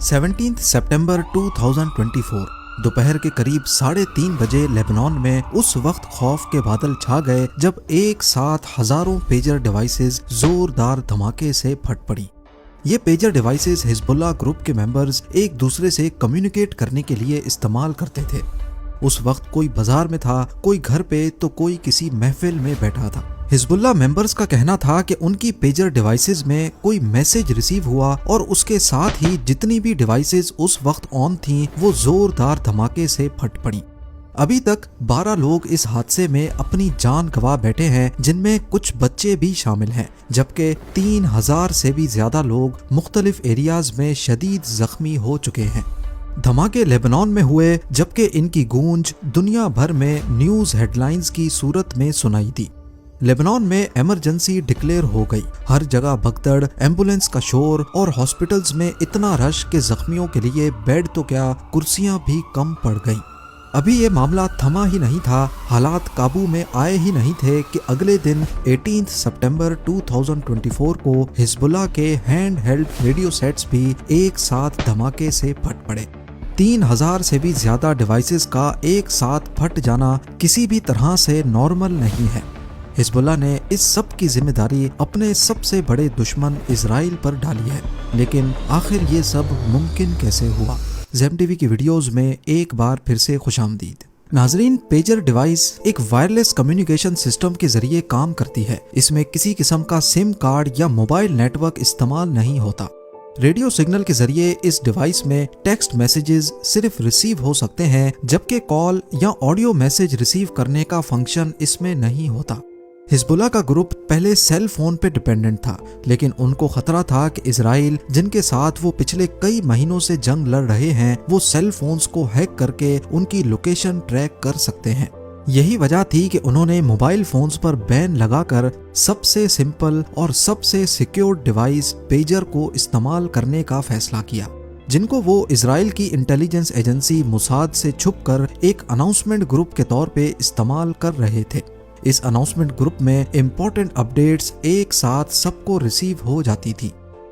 17 सितंबर 2024 दोपहर के करीब 3:30 बजे लेबनान में उस वक्त खौफ के बादल छा गए जब एक साथ हजारों पेजर डिवाइसेस जोरदार धमाके से फट पड़ी। ये पेजर डिवाइसेस हिजबुल्लाह ग्रुप के मेंबर्स एक दूसरे से कम्युनिकेट करने के लिए इस्तेमाल करते थे। उस वक्त कोई बाजार में था, कोई घर पे तो कोई किसी महफिल में बैठा था। हिजबुल्लाह मेंबर्स का कहना था कि उनकी पेजर डिवाइसेस में कोई मैसेज रिसीव हुआ और उसके साथ ही जितनी भी डिवाइसेस उस वक्त ऑन थीं वो जोरदार धमाके से फट पड़ी। अभी तक 12 लोग इस हादसे में अपनी जान गंवा बैठे हैं, जिनमें कुछ बच्चे भी शामिल हैं, जबकि 3000 से भी ज्यादा लोग मुख्तलिफ एरियाज में शदीद जख्मी हो चुके हैं। धमाके लेबनान में हुए जबकि इनकी गूंज दुनिया भर में न्यूज हेडलाइंस की सूरत में सुनाई दी। लेबनान में इमरजेंसी डिक्लेयर हो गई। हर जगह भगदड़, एम्बुलेंस का शोर और हॉस्पिटल्स में इतना रश कि जख्मियों के लिए बेड तो क्या कुर्सियां भी कम पड़ गईं। अभी ये मामला थमा ही नहीं था, हालात काबू में आए ही नहीं थे कि अगले दिन 18 सितंबर 2024 को हिजबुल्लाह के हैंड हेल्ड रेडियो सेट्स भी एक साथ धमाके से फट पड़े। 3000 से भी ज्यादा डिवाइसेस का एक साथ फट जाना किसी भी तरह से नॉर्मल नहीं है। हिजबुल्लाह ने इस सब की जिम्मेदारी अपने सबसे बड़े दुश्मन इजराइल पर डाली है, लेकिन आखिर ये सब मुमकिन कैसे हुआ? ज़ेम टीवी की वीडियोस में एक बार फिर से खुशामदीद। नाजरीन, पेजर डिवाइस एक वायरलेस कम्युनिकेशन सिस्टम के जरिए काम करती है। इसमें किसी किस्म का सिम कार्ड या मोबाइल नेटवर्क इस्तेमाल नहीं होता। रेडियो सिग्नल के जरिए इस डिवाइस में टेक्स्ट मैसेजेस सिर्फ रिसीव हो सकते हैं, जबकि कॉल या ऑडियो मैसेज रिसीव करने का फंक्शन इसमें नहीं होता। हिजबुल्लाह का ग्रुप पहले सेल फोन पे डिपेंडेंट था, लेकिन उनको खतरा था कि इजराइल, जिनके साथ वो पिछले कई महीनों से जंग लड़ रहे हैं, वो सेल फोन्स को हैक करके उनकी लोकेशन ट्रैक कर सकते हैं। यही वजह थी कि उन्होंने मोबाइल फोन्स पर बैन लगाकर सबसे सिंपल और सबसे सिक्योर डिवाइस पेजर को इस्तेमाल करने का फैसला किया, जिनको वो इजराइल की इंटेलिजेंस एजेंसी मुसाद से छुपकर एक अनाउंसमेंट ग्रुप के तौर पे इस्तेमाल कर रहे थे। इस अनाउंसमेंट ग्रुप में इम्पोर्टेंट अपडेट्स एक साथ सबको रिसीव हो जाती थी।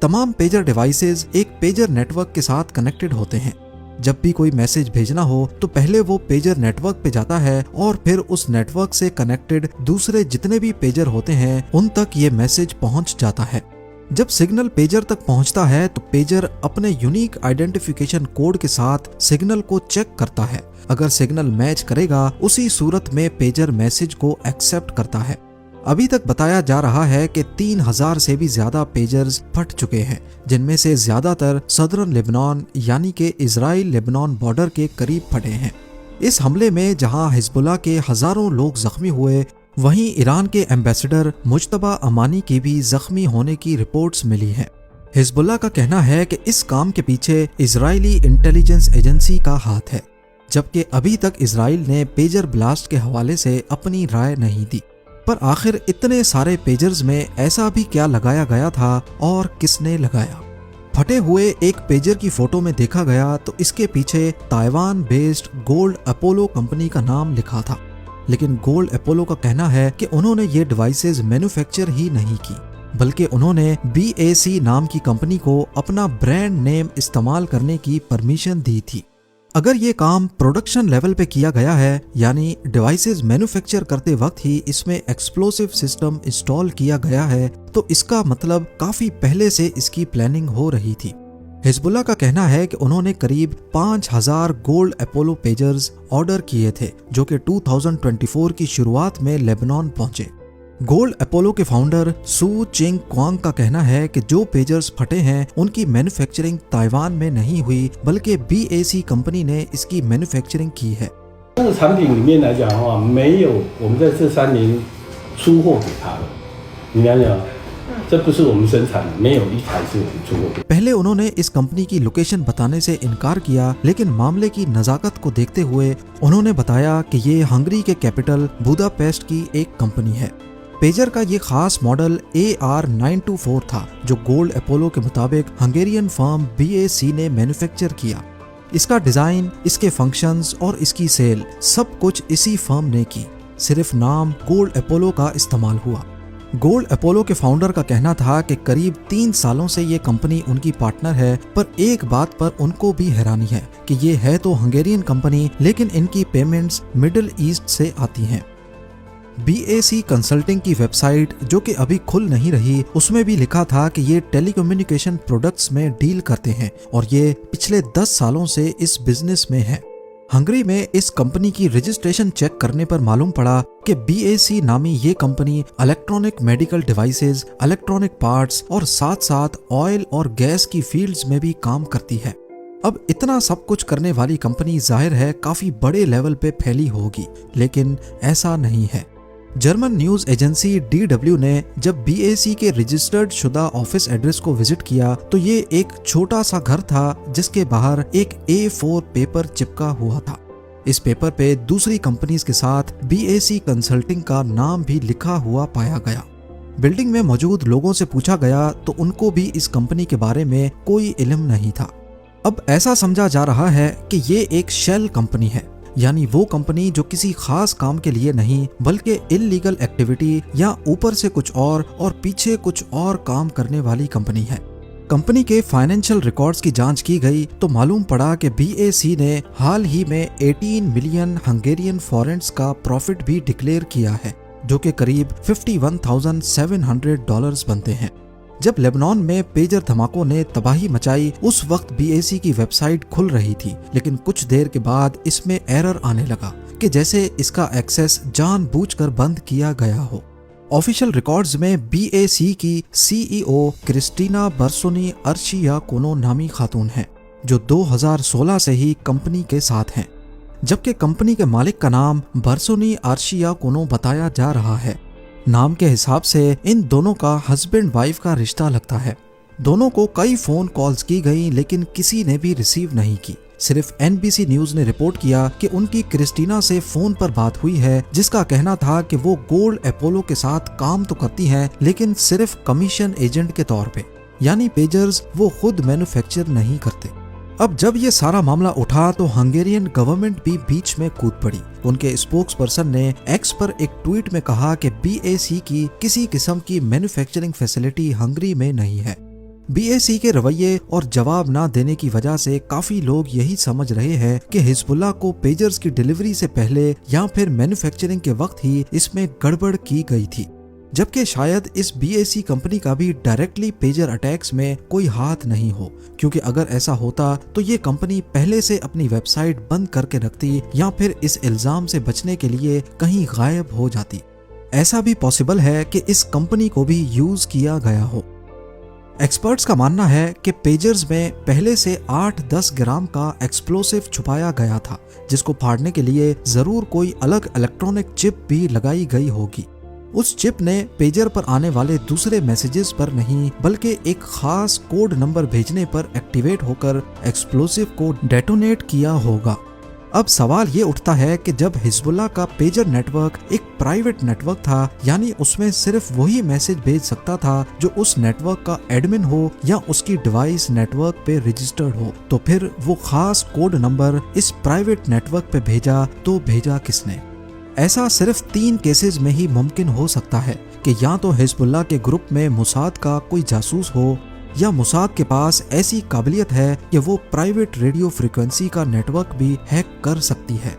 तमाम पेजर डिवाइसेस एक पेजर नेटवर्क के साथ कनेक्टेड होते हैं। जब भी कोई मैसेज भेजना हो तो पहले वो पेजर नेटवर्क पे जाता है और फिर उस नेटवर्क से कनेक्टेड दूसरे जितने भी पेजर होते हैं उन तक ये मैसेज पहुंच जाता है। जब सिग्नल पेजर तक पहुंचता है तो पेजर अपने यूनिक आइडेंटिफिकेशन कोड के साथ सिग्नल को चेक करता है। अगर सिग्नल मैच करेगा, उसी सूरत में पेजर मैसेज को एक्सेप्ट करता है। अभी तक बताया जा रहा है कि 3000 से भी ज्यादा पेजर्स फट चुके हैं, जिनमें से ज्यादातर सदर्न लेबनान यानी कि इजराइल लेबनान बॉर्डर के करीब फटे हैं। इस हमले में जहां हिजबुल्लाह के हजारों लोग जख्मी हुए, वहीं ईरान के एम्बेसडर मुज्तबा अमानी की भी जख्मी होने की रिपोर्ट्स मिली हैं। हिजबुल्लाह का कहना है कि इस काम के पीछे इजरायली इंटेलिजेंस एजेंसी का हाथ है, जबकि अभी तक इजराइल ने पेजर ब्लास्ट के हवाले से अपनी राय नहीं दी। पर आखिर इतने सारे पेजर्स में ऐसा भी क्या लगाया गया था और किसने लगाया? फटे हुए एक पेजर की फोटो में देखा गया तो इसके पीछे Taiwan based gold Apollo company का नाम लिखा था, लेकिन गोल्ड अपोलो का कहना है कि उन्होंने ये डिवाइसेस मैन्युफैक्चर ही नहीं की, बल्कि उन्होंने BAC नाम की कंपनी को अपना ब्रांड नेम इस्तेमाल करने की परमिशन दी थी। अगर ये काम प्रोडक्शन लेवल पे किया गया है, यानी डिवाइसेस मैन्युफैक्चर करते वक्त ही इसमें एक्सप्लोसिव सिस्टम इंस्टॉल किया गया है, तो इसका मतलब काफी पहले से इसकी प्लानिंग हो रही थी। हिजबुल्लाह का कहना है कि उन्होंने करीब 5000 गोल्ड अपोलो पेजर्स ऑर्डर किए थे, जो कि 2024 की शुरुआत में लेबनान पहुंचे। गोल्ड अपोलो के फाउंडर सू चिंग क्वांग का कहना है कि जो पेजर्स फटे हैं उनकी मैन्युफैक्चरिंग ताइवान में नहीं हुई, बल्कि BAC कंपनी ने इसकी मैन्युफैक्चरिंग की है। पहले उन्होंने इस कंपनी की लोकेशन बताने से इनकार किया, लेकिन मामले की नजाकत को देखते हुए उन्होंने बताया कि ये हंगरी के कैपिटल बुदापेस्ट की एक कंपनी है। पेजर का ये खास मॉडल AR924 था, जो गोल्ड अपोलो के मुताबिक हंगेरियन फर्म BAC ने मैन्युफैक्चर किया। इसका डिजाइन, इसके फंक्शंस और इसकी सेल सब कुछ इसी फर्म ने की, सिर्फ नाम गोल्ड अपोलो का इस्तेमाल हुआ। गोल्ड अपोलो के फाउंडर का कहना था कि करीब 3 सालों से ये कंपनी उनकी पार्टनर है, पर एक बात पर उनको भी हैरानी है कि ये है तो हंगेरियन कंपनी, लेकिन इनकी पेमेंट्स मिडिल ईस्ट से आती हैं। BAC कंसल्टिंग की वेबसाइट, जो कि अभी खुल नहीं रही, उसमें भी लिखा था कि ये टेलीकम्युनिकेशन प्रोडक्ट्स में डील करते हैं और ये पिछले 10 सालों से इस बिजनेस में है। हंगरी में इस कंपनी की रजिस्ट्रेशन चेक करने पर मालूम पड़ा कि BAC नामी ये company electronic medical devices, electronic parts और साथ साथ ऑयल और गैस की फील्ड्स में भी काम करती है। अब इतना सब कुछ करने वाली कंपनी जाहिर है काफी बड़े लेवल पे फैली होगी, लेकिन ऐसा नहीं है। जर्मन न्यूज एजेंसी DW ने जब BAC के रजिस्टर्ड शुदा ऑफिस एड्रेस को विजिट किया तो ये एक छोटा सा घर था जिसके बाहर एक A4 पेपर चिपका हुआ था। इस पेपर पे दूसरी कंपनीज के साथ BAC कंसल्टिंग का नाम भी लिखा हुआ पाया गया। बिल्डिंग में मौजूद लोगों से पूछा गया तो उनको भी इस कंपनी के बारे में कोई इल्म नहीं था। अब ऐसा समझा जा रहा है कि ये एक शेल कंपनी है, यानी वो कंपनी जो किसी खास काम के लिए नहीं बल्कि इल्लीगल एक्टिविटी या ऊपर से कुछ और पीछे कुछ और काम करने वाली कंपनी है। कंपनी के फाइनेंशियल रिकॉर्ड्स की जांच की गई तो मालूम पड़ा कि BAC ने हाल ही में 18 मिलियन हंगेरियन फॉरेंट्स का प्रॉफिट भी डिक्लेयर किया है, जो कि करीब $51,700 बनते हैं। जब लेबनान में पेजर धमाकों ने तबाही मचाई उस वक्त BAC की वेबसाइट खुल रही थी, लेकिन कुछ देर के बाद इसमें एरर आने लगा कि जैसे इसका एक्सेस जानबूझकर बंद किया गया हो। ऑफिशियल रिकॉर्ड्स में BAC की CEO क्रिस्टीना बर्सोनी अर्शियाकोनो नामी खातून हैं, जो 2016 से ही कंपनी के साथ हैं, जबकि कंपनी के मालिक का नाम बर्सोनी अर्शियाकोनो बताया जा रहा है। नाम के हिसाब से इन दोनों का हस्बैंड वाइफ का रिश्ता लगता है। दोनों को कई फोन कॉल्स की गई लेकिन किसी ने भी रिसीव नहीं की। सिर्फ NBC न्यूज ने रिपोर्ट किया कि उनकी क्रिस्टीना से फोन पर बात हुई है, जिसका कहना था कि वो गोल्ड अपोलो के साथ काम तो करती हैं लेकिन सिर्फ कमीशन एजेंट के तौर पे, यानी पेजर्स वो खुद मैन्युफैक्चर नहीं करते। अब जब ये सारा मामला उठा तो हंगेरियन गवर्नमेंट भी बीच में कूद पड़ी। उनके स्पोक्स पर्सन ने X पर एक ट्वीट में कहा कि BAC की किसी किस्म की मैन्युफैक्चरिंग फैसिलिटी हंगरी में नहीं है। BAC के रवैये और जवाब ना देने की वजह से काफी लोग यही समझ रहे हैं कि हिजबुल्लाह को पेजर्स की डिलीवरी से पहले या फिर मैन्युफैक्चरिंग के वक्त ही इसमें गड़बड़ की गई थी, जबकि शायद इस BAC कंपनी का भी डायरेक्टली पेजर अटैक्स में कोई हाथ नहीं हो, क्योंकि अगर ऐसा होता तो ये कंपनी पहले से अपनी वेबसाइट बंद करके रखती या फिर इस इल्जाम से बचने के लिए कहीं गायब हो जाती। ऐसा भी पॉसिबल है कि इस कंपनी को भी यूज किया गया हो। एक्सपर्ट्स का मानना है कि पेजर्स में पहले से 8-10 ग्राम का एक्सप्लोसिव छुपाया गया था, जिसको फाड़ने के लिए जरूर कोई अलग इलेक्ट्रॉनिक चिप भी लगाई गई होगी। उस चिप ने पेजर पर आने वाले दूसरे मैसेजेस पर नहीं बल्कि एक खास कोड नंबर भेजने पर एक्टिवेट होकर एक्सप्लोसिव को डेटोनेट किया होगा। अब सवाल ये उठता है कि जब हिजबुल्लाह का पेजर नेटवर्क एक प्राइवेट नेटवर्क था, यानी उसमें सिर्फ वही मैसेज भेज सकता था जो उस नेटवर्क का एडमिन हो या उसकी डिवाइस नेटवर्क पे रजिस्टर्ड हो, तो फिर वो खास कोड नंबर इस प्राइवेट नेटवर्क पे भेजा तो भेजा किसने? ऐसा सिर्फ 3 केसेस में ही मुमकिन हो सकता है कि या तो हिजबुल्लाह के ग्रुप में मुसाद का कोई जासूस हो, या मुसाद के पास ऐसी काबिलियत है कि वो प्राइवेट रेडियो फ्रीक्वेंसी का नेटवर्क भी हैक कर सकती है,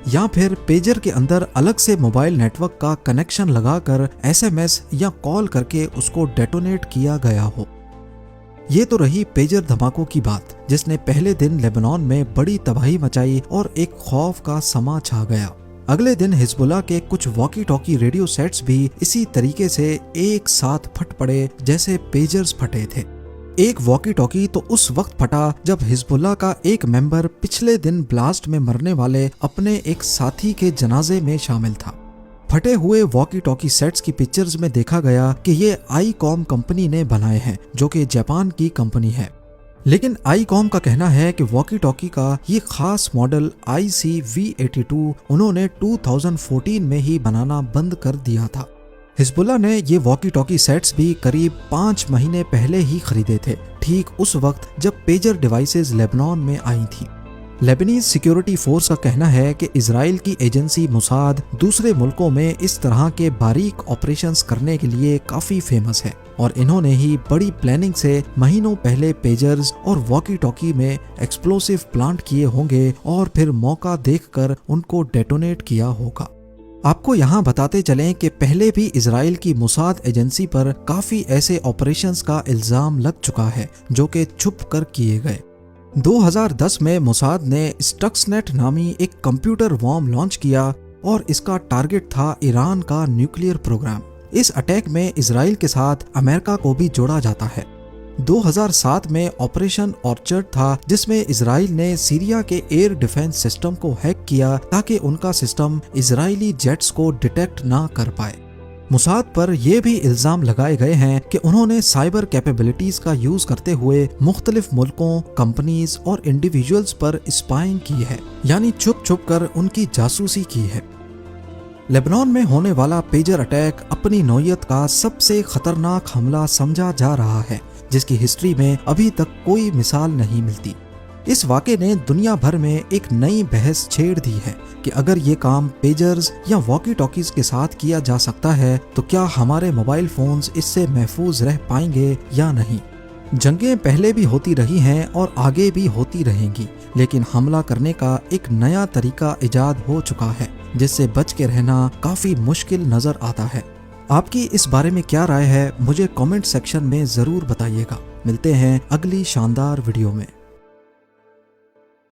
या फिर पेजर के अंदर अलग से मोबाइल नेटवर्क का कनेक्शन लगाकर SMS या कॉल करके उसको डेटोनेट किया गया हो। ये तो रही पेजर धमाकों की बात, जिसने पहले दिन लेबनान में बड़ी तबाही मचाई और एक खौफ का समा छा गया। अगले दिन हिजबुल्लाह के कुछ वॉकी टॉकी रेडियो सेट्स भी इसी तरीके से एक साथ फट पड़े जैसे पेजर्स फटे थे। एक वॉकी टॉकी तो उस वक्त फटा जब हिजबुल्लाह का एक मेंबर पिछले दिन ब्लास्ट में मरने वाले अपने एक साथी के जनाजे में शामिल था। फटे हुए वॉकी टॉकी सेट्स की पिक्चर्स में देखा गया कि ये आईकॉम कंपनी ने बनाए हैं, जो कि जापान की कंपनी है। लेकिन आईकॉम का कहना है कि वॉकी टॉकी का ये खास मॉडल IC-V82 उन्होंने 2014 में ही बनाना बंद कर दिया था। हिजबुल्लाह ने ये वॉकी टॉकी सेट्स भी करीब 5 महीने पहले ही खरीदे थे, ठीक उस वक्त जब पेजर डिवाइसेस लेबनान में आई थी। लेबनीज सिक्योरिटी फोर्स का कहना है कि इजराइल की एजेंसी मुसाद दूसरे मुल्कों में इस तरह के बारीक ऑपरेशंस करने के लिए काफी फेमस है और इन्होंने ही बड़ी प्लानिंग से महीनों पहले पेजर्स और वॉकी टॉकी में एक्सप्लोसिव प्लांट किए होंगे और फिर मौका देखकर उनको डेटोनेट किया होगा। आपको यहाँ बताते चलें कि पहले भी इजराइल की मुसाद एजेंसी पर काफी ऐसे ऑपरेशंस का इल्जाम लग चुका है जो कि छुप कर किए गए। 2010 में मुसाद ने स्टक्सनेट नामी एक कंप्यूटर वॉर्म लॉन्च किया और इसका टारगेट था ईरान का न्यूक्लियर प्रोग्राम। इस अटैक में इजराइल के साथ अमेरिका को भी जोड़ा जाता है। 2007 में ऑपरेशन ऑर्चर्ड था जिसमें इजराइल ने सीरिया के एयर डिफेंस सिस्टम को हैक किया ताकि उनका सिस्टम इजरायली जेट्स को डिटेक्ट ना कर पाए। मुसाद पर यह भी इल्जाम लगाए गए हैं कि उन्होंने साइबर कैपेबिलिटीज का यूज करते हुए मुख्तलिफ मुल्कों, कंपनीज और इंडिविजुअल्स पर स्पाइंग की है, यानी छुप छुप कर उनकी जासूसी की है। लेबनान में होने वाला पेजर अटैक अपनी नौयत का सबसे खतरनाक हमला समझा जा रहा है जिसकी हिस्ट्री में अभी तक कोई मिसाल नहीं मिलती। इस वाक़े ने दुनिया भर में एक नई बहस छेड़ दी है कि अगर ये काम पेजर्स या वॉकी टॉकीज के साथ किया जा सकता है तो क्या हमारे मोबाइल फोन्स इससे महफूज रह पाएंगे या नहीं। जंगें पहले भी होती रही हैं और आगे भी होती रहेंगी, लेकिन हमला करने का एक नया तरीका इजाद हो चुका है जिससे बच के रहना काफ़ी मुश्किल नज़र आता है। आपकी इस बारे में क्या राय है मुझे कमेंट सेक्शन में ज़रूर बताइएगा। मिलते हैं अगली शानदार वीडियो में।